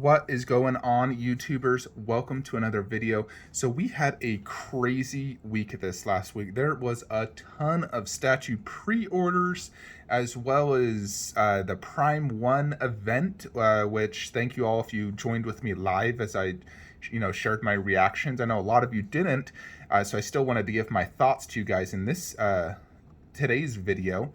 What is going on, YouTubers? Welcome to another video. So we had a crazy week this last week. There was a ton of statue pre-orders, as well as the Prime 1 event, which thank you all if you joined with me live as I shared my reactions. I know a lot of you didn't, so I still wanted to give my thoughts to you guys in this today's video.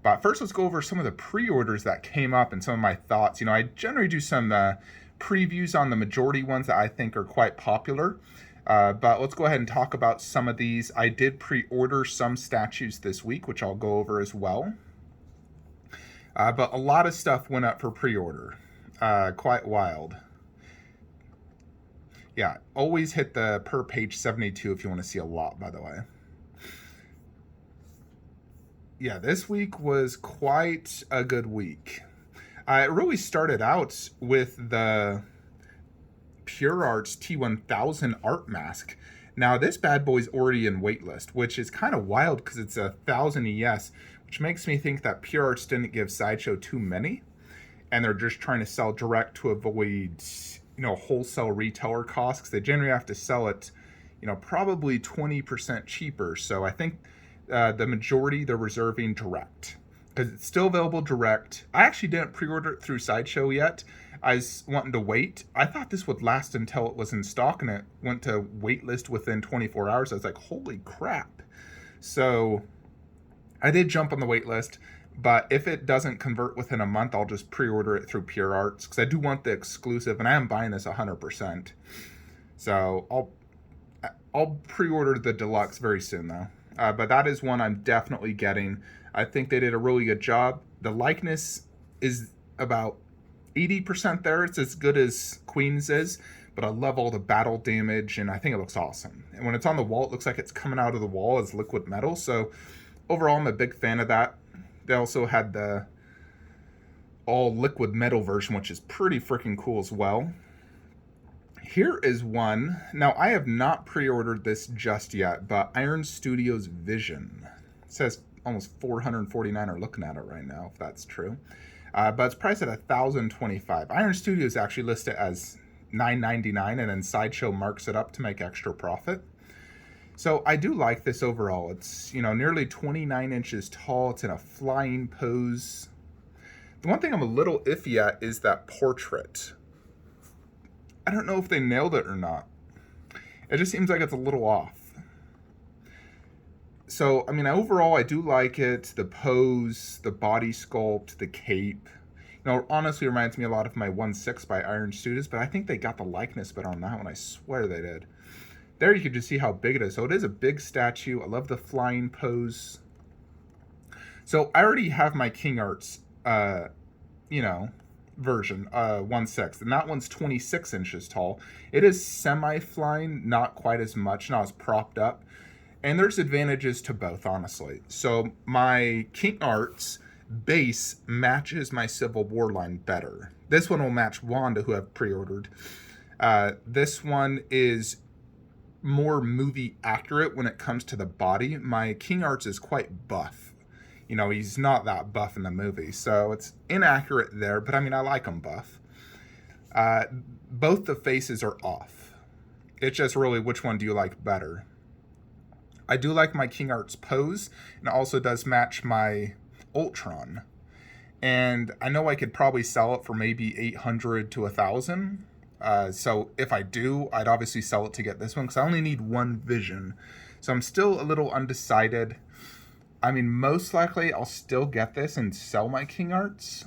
But first, let's go over some of the pre-orders that came up and some of my thoughts. I generally do some previews on the majority ones that I think are quite popular. But let's go ahead and talk about some of these. I did pre-order some statues this week, which I'll go over as well. But a lot of stuff went up for pre-order. Quite wild. Yeah, always hit the per page 72 if you want to see a lot, by the way. Yeah, this week was quite a good week. It really started out with the Pure Arts T1000 art mask. Now, this bad boy's already in waitlist, which is kind of wild because it's 1,000 ES, which makes me think that Pure Arts didn't give Sideshow too many, and they're just trying to sell direct to avoid, wholesale retailer costs, because they generally have to sell it, probably 20% cheaper. So I think the majority they're reserving direct because it's still available direct. I actually didn't pre-order it through Sideshow yet. I was wanting to wait. I thought this would last until it was in stock, and it went to waitlist within 24 hours. I was like, holy crap. So I did jump on the waitlist, but if it doesn't convert within a month, I'll just pre-order it through Pure Arts because I do want the exclusive, and I am buying this 100%. So I'll pre-order the deluxe very soon though. But that is one I'm definitely getting. I think they did a really good job. The likeness is about 80% there. It's as good as Queen's is, but I love all the battle damage, and I think it looks awesome. And when it's on the wall, it looks like it's coming out of the wall as liquid metal. So overall, I'm a big fan of that. They also had the all liquid metal version, which is pretty freaking cool as well. Here is one. Now, I have not pre-ordered this just yet, but Iron Studios Vision. It says almost 449 are looking at it right now, if that's true. But it's priced at $1,025. Iron Studios actually listed it as $9.99, and then Sideshow marks it up to make extra profit. So I do like this overall. It's, nearly 29 inches tall. It's in a flying pose. The one thing I'm a little iffy at is that portrait. I don't know if they nailed it or not. It just seems like it's a little off. So, overall, I do like it. The pose, the body sculpt, the cape. Honestly reminds me a lot of my 1/6 by Iron Studios, but I think they got the likeness better on that one. I swear they did. There you can just see how big it is. So it is a big statue. I love the flying pose. So I already have my King Arts, version, 1/6, and that one's 26 inches tall. It is semi-flying, not quite as much, not as propped up, and there's advantages to both, honestly. So my King Arts base matches my Civil War line better. This one will match Wanda, who I've pre-ordered. This one is more movie accurate when it comes to the body. My King Arts is quite buff. He's not that buff in the movie, so it's inaccurate there, but I like him buff. Both the faces are off. It's just really which one do you like better. I do like my King Arts pose, and it also does match my Ultron. And I know I could probably sell it for maybe 800 to 1,000. So if I do, I'd obviously sell it to get this one, because I only need one vision. So I'm still a little undecided. Most likely I'll still get this and sell my King Arts,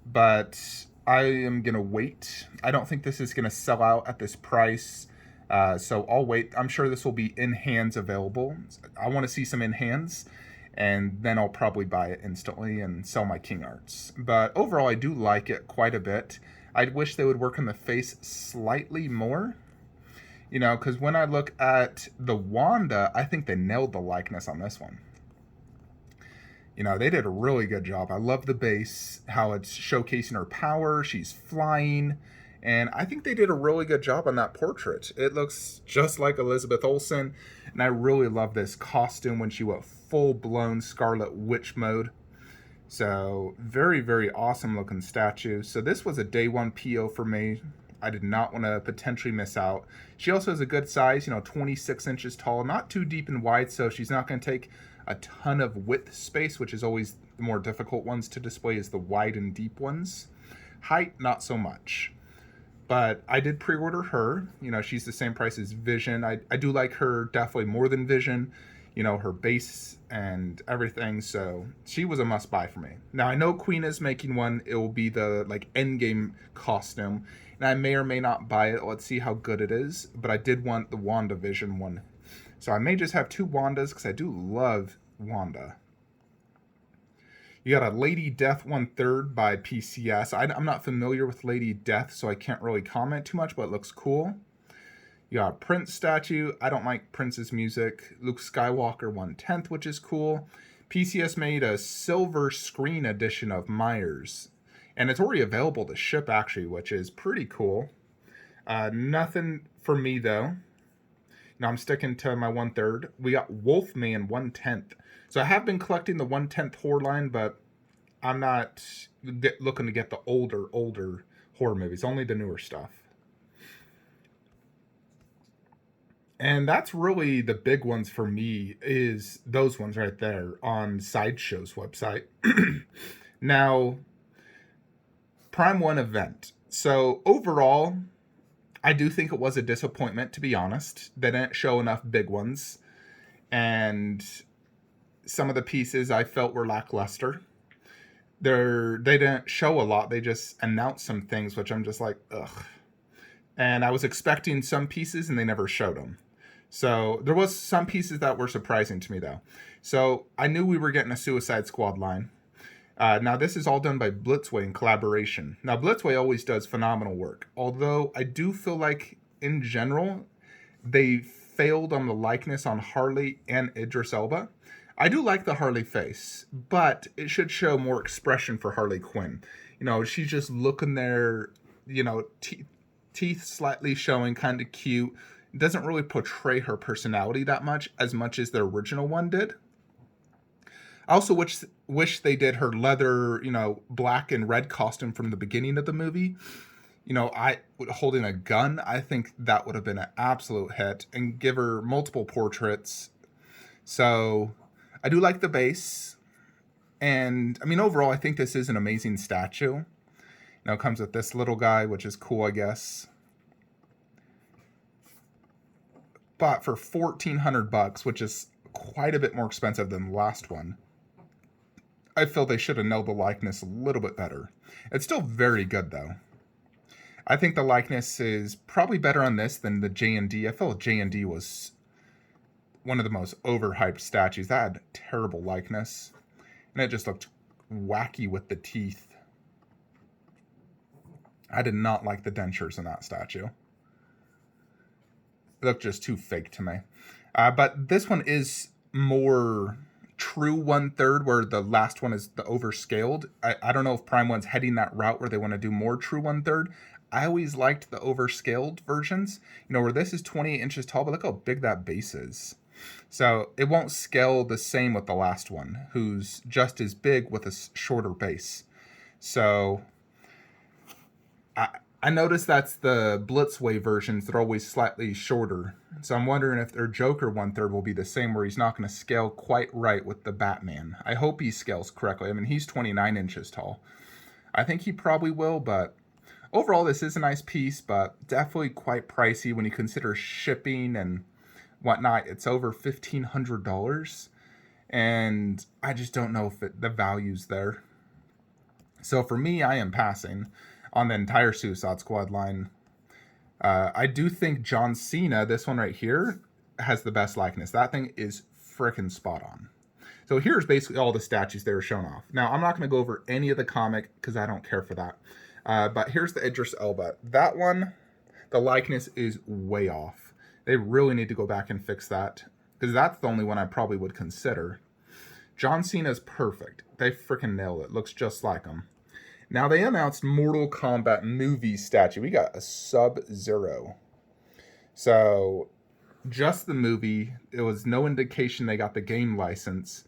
but I am going to wait. I don't think this is going to sell out at this price, so I'll wait. I'm sure this will be in hands available. I want to see some in hands, and then I'll probably buy it instantly and sell my King Arts. But overall, I do like it quite a bit. I wish they would work on the face slightly more, because when I look at the Wanda, I think they nailed the likeness on this one. They did a really good job. I love the base, how it's showcasing her power. She's flying. And I think they did a really good job on that portrait. It looks just like Elizabeth Olsen. And I really love this costume when she went full-blown Scarlet Witch mode. So very, very awesome looking statue. So this was a day one PO for me. I did not want to potentially miss out. She also has a good size, 26 inches tall, not too deep and wide, so she's not going to take a ton of width space, which is always the more difficult ones to display, is the wide and deep ones. Height, not so much. But I did pre-order her. She's the same price as Vision. I do like her definitely more than Vision. Her base and everything. So she was a must buy for me. Now I know Queen is making one. It will be the end game costume, and I may or may not buy it. Let's see how good it is. But I did want the Wanda Vision one, so I may just have two Wandas because I do love Wanda. You got a Lady Death 1/3 by PCS. I'm not familiar with Lady Death, so I can't really comment too much, but it looks cool. You got a Prince statue. I don't like Prince's music. Luke Skywalker 1/10, which is cool. PCS made a silver screen edition of Myers, and it's already available to ship, actually, which is pretty cool. Nothing for me, though. Now I'm sticking to my 1/3. We got Wolfman 1/10. So I have been collecting the 1/10 horror line, but I'm not looking to get the older horror movies, only the newer stuff. And that's really the big ones for me, is those ones right there on Sideshow's website. Now, Prime 1 event. So overall, I do think it was a disappointment, to be honest. They didn't show enough big ones. And some of the pieces I felt were lackluster. They didn't show a lot. They just announced some things, which I'm just like, ugh. And I was expecting some pieces, and they never showed them. So there was some pieces that were surprising to me, though. So I knew we were getting a Suicide Squad line. Now, this is all done by Blitzway in collaboration. Now, Blitzway always does phenomenal work. Although I do feel like, in general, they failed on the likeness on Harley and Idris Elba. I do like the Harley face, but it should show more expression for Harley Quinn. She's just looking there, teeth slightly showing, kind of cute. It doesn't really portray her personality that much as the original one did. I also wish they did her leather, black and red costume from the beginning of the movie. I holding a gun. I think that would have been an absolute hit, and give her multiple portraits. So I do like the base, and overall, I think this is an amazing statue. It comes with this little guy, which is cool, I guess. But for $1,400, which is quite a bit more expensive than the last one, I feel they should have nailed the likeness a little bit better. It's still very good, though. I think the likeness is probably better on this than the J&D. I feel J&D was one of the most overhyped statues. That had terrible likeness, and it just looked wacky with the teeth. I did not like the dentures in that statue. It looked just too fake to me. But this one is more true 1/3, where the last one is the overscaled. I don't know if Prime 1's heading that route where they want to do more true 1/3. I always liked the overscaled versions, where this is 28 inches tall, but look how big that base is. So it won't scale the same with the last one, who's just as big with a shorter base. So I noticed that's the Blitzway versions. They're always slightly shorter. So I'm wondering if their Joker 1/3 will be the same, where he's not going to scale quite right with the Batman. I hope he scales correctly. He's 29 inches tall. I think he probably will, but overall, this is a nice piece, but definitely quite pricey when you consider shipping and whatnot. It's over $1,500, and I just don't know if the value's there. So for me, I am passing on the entire Suicide Squad line. I do think John Cena, this one right here, has the best likeness. That thing is freaking spot on. So here's basically all the statues they were shown off. Now, I'm not going to go over any of the comic because I don't care for that. But here's the Idris Elba. That one, the likeness is way off. They really need to go back and fix that, because that's the only one I probably would consider. John Cena's perfect. They freaking nailed it. Looks just like him. Now, they announced Mortal Kombat movie statue. We got a Sub-Zero. So, just the movie. It was no indication they got the game license.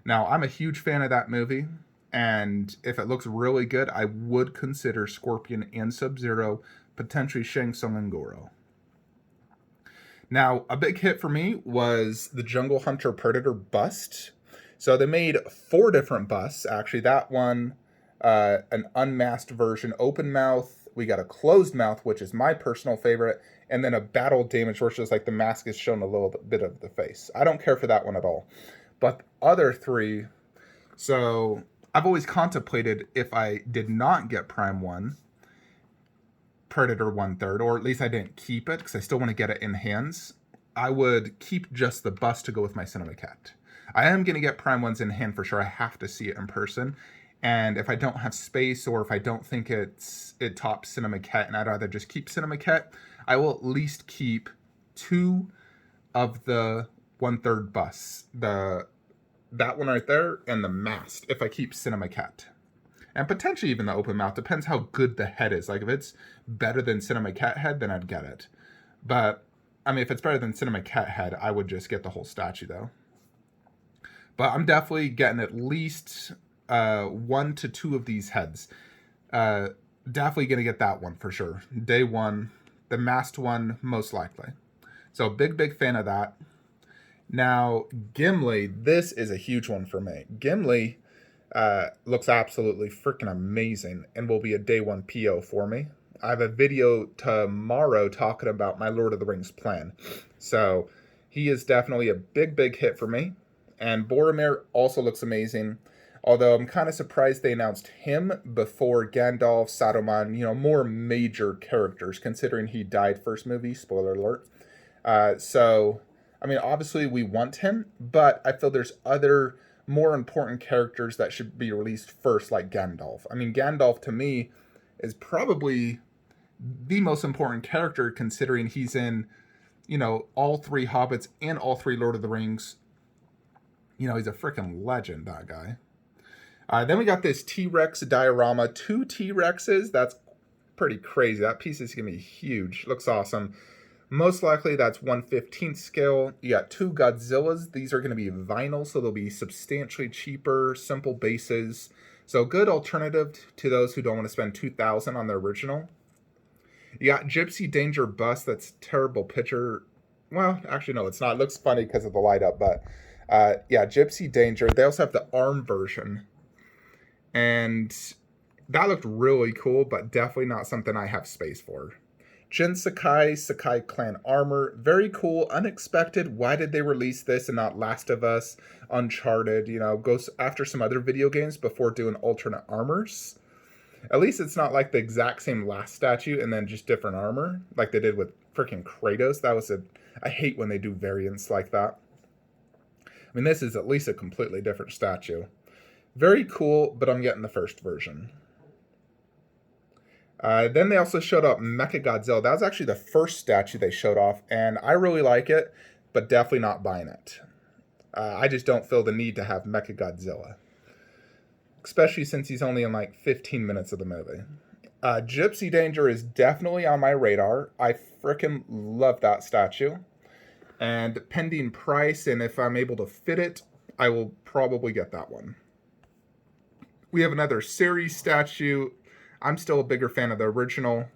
Now, I'm a huge fan of that movie. And if it looks really good, I would consider Scorpion and Sub-Zero, potentially Shang Tsung and Goro. Now, a big hit for me was the Jungle Hunter Predator bust. So they made 4 different busts, actually. That one, an unmasked version, open mouth. We got a closed mouth, which is my personal favorite. And then a battle damage, where it's just like the mask is shown a little bit of the face. I don't care for that one at all. But the other 3, so I've always contemplated, if I did not get Prime 1, Predator 1/3, or at least I didn't keep it because I still want to get it in hands, I would keep just the bust to go with my Cinema Cat. I am going to get Prime 1s in hand for sure. I have to see it in person. And if I don't have space, or if I don't think it tops Cinema Cat and I'd rather just keep Cinema Cat, I will at least keep 2 of the 1/3 busts. That one right there and the mask, if I keep Cinema Cat. And potentially even the open mouth. Depends how good the head is. Like, if it's better than Cinema Cat head, then I'd get it. But, I mean, if it's better than Cinema Cat head, I would just get the whole statue, though. But I'm definitely getting at least 1 to 2 of these heads. Definitely going to get that one for sure. Day 1. The masked one, most likely. So, big fan of that. Now, Gimli, this is a huge one for me. Gimli looks absolutely freaking amazing and will be a day 1 PO for me. I have a video tomorrow talking about my Lord of the Rings plan. So he is definitely a big hit for me. And Boromir also looks amazing. Although I'm kind of surprised they announced him before Gandalf, Saruman, more major characters, considering he died first movie, spoiler alert. So, I mean, obviously we want him, but I feel there's other more important characters that should be released first, like Gandalf. I mean, Gandalf to me is probably the most important character, considering he's in, all 3 Hobbits and all 3 Lord of the Rings. He's a freaking legend, that guy. Then we got this T-Rex diorama, 2 T-Rexes. That's pretty crazy. That piece is going to be huge. Looks awesome. Most likely that's 1/15 scale. You got 2 Godzillas. These are going to be vinyl, so they'll be substantially cheaper, simple bases. So good alternative to those who don't want to spend $2,000 on the original. You got Gypsy Danger bust. That's terrible picture. Well, actually, no, it's not. It looks funny because of the light up, but yeah, Gypsy Danger. They also have the arm version. And that looked really cool, but definitely not something I have space for. Jin Sakai clan armor. Very cool, unexpected. Why did they release this and not Last of Us, Uncharted, goes after some other video games before doing alternate armors? At least it's not like the exact same last statue and then just different armor, like they did with freaking Kratos. I hate when they do variants like that. I mean, this is at least a completely different statue. Very cool, but I'm getting the first version. Then they also showed up Mechagodzilla. That was actually the first statue they showed off, and I really like it, but definitely not buying it. I just don't feel the need to have Mechagodzilla, especially since he's only in like 15 minutes of the movie. Gypsy Danger is definitely on my radar. I frickin' love that statue. And pending price, and if I'm able to fit it, I will probably get that one. We have another series statue. I'm still a bigger fan of the original.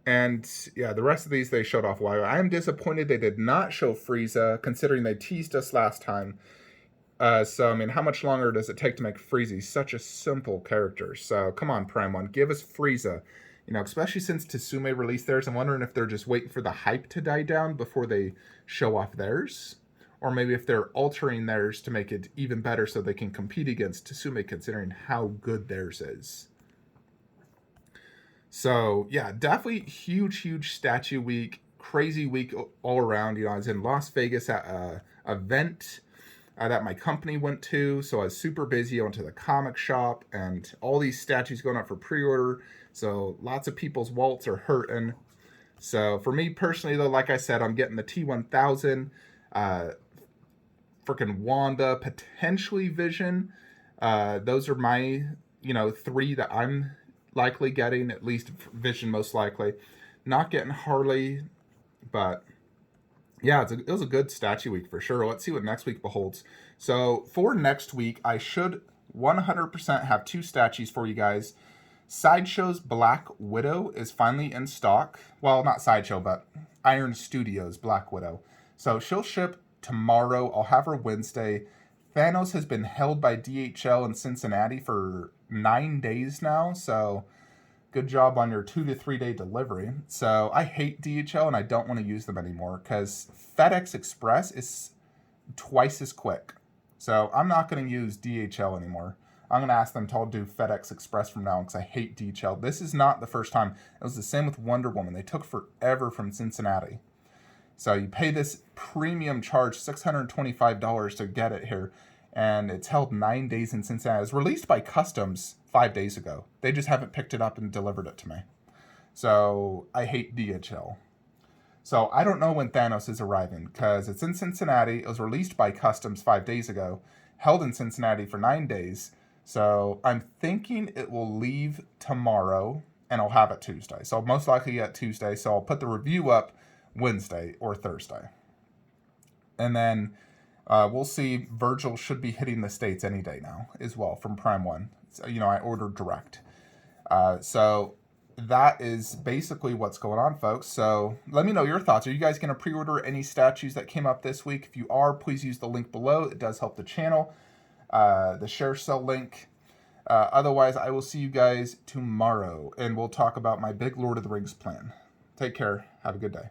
And yeah, the rest of these they showed off a while. I am disappointed they did not show Frieza, considering they teased us last time. So, I mean, how much longer does it take to make Frieza? He's such a simple character. So, come on, Prime 1, give us Frieza. Especially since Tsume released theirs. I'm wondering if they're just waiting for the hype to die down before they show off theirs. Or maybe if they're altering theirs to make it even better so they can compete against Tsume, considering how good theirs is. So, yeah, definitely huge statue week. Crazy week all around. I was in Las Vegas at an event that my company went to. So I was super busy. I went to the comic shop and all these statues going up for pre-order. So lots of people's wallets are hurting. So for me personally, though, like I said, I'm getting the T1000. Freaking Wanda, potentially Vision. Those are my, 3 that I'm likely getting, at least Vision most likely. Not getting Harley, but yeah, it was a good statue week for sure. Let's see what next week beholds. So for next week, I should 100% have 2 statues for you guys. Sideshow's Black Widow is finally in stock. Well, not Sideshow, but Iron Studios Black Widow. So she'll ship tomorrow. I'll have her Wednesday. Thanos has been held by DHL in Cincinnati for 9 days now, so good job on your 2 to 3 day delivery. So I hate DHL and I don't want to use them anymore because FedEx Express is twice as quick. So I'm not going to use DHL anymore. I'm going to ask them to all do FedEx Express from now on because I hate DHL. This is not the first time. It was the same with Wonder Woman. They took forever from Cincinnati. So you pay this premium charge, $625 to get it here, and it's held 9 days in Cincinnati. It was released by Customs 5 days ago. They just haven't picked it up and delivered it to me. So I hate DHL. So I don't know when Thanos is arriving because it's in Cincinnati. It was released by Customs 5 days ago, held in Cincinnati for 9 days. So I'm thinking it will leave tomorrow and I'll have it Tuesday. So I'll most likely get Tuesday. So I'll put the review up Wednesday or Thursday. And then we'll see. Virgil should be hitting the States any day now as well from Prime 1. So, I ordered direct. So that is basically what's going on, folks. So let me know your thoughts. Are you guys going to pre-order any statues that came up this week? If you are, please use the link below. It does help the channel. The share sell link. Otherwise, I will see you guys tomorrow, and we'll talk about my big Lord of the Rings plan. Take care. Have a good day.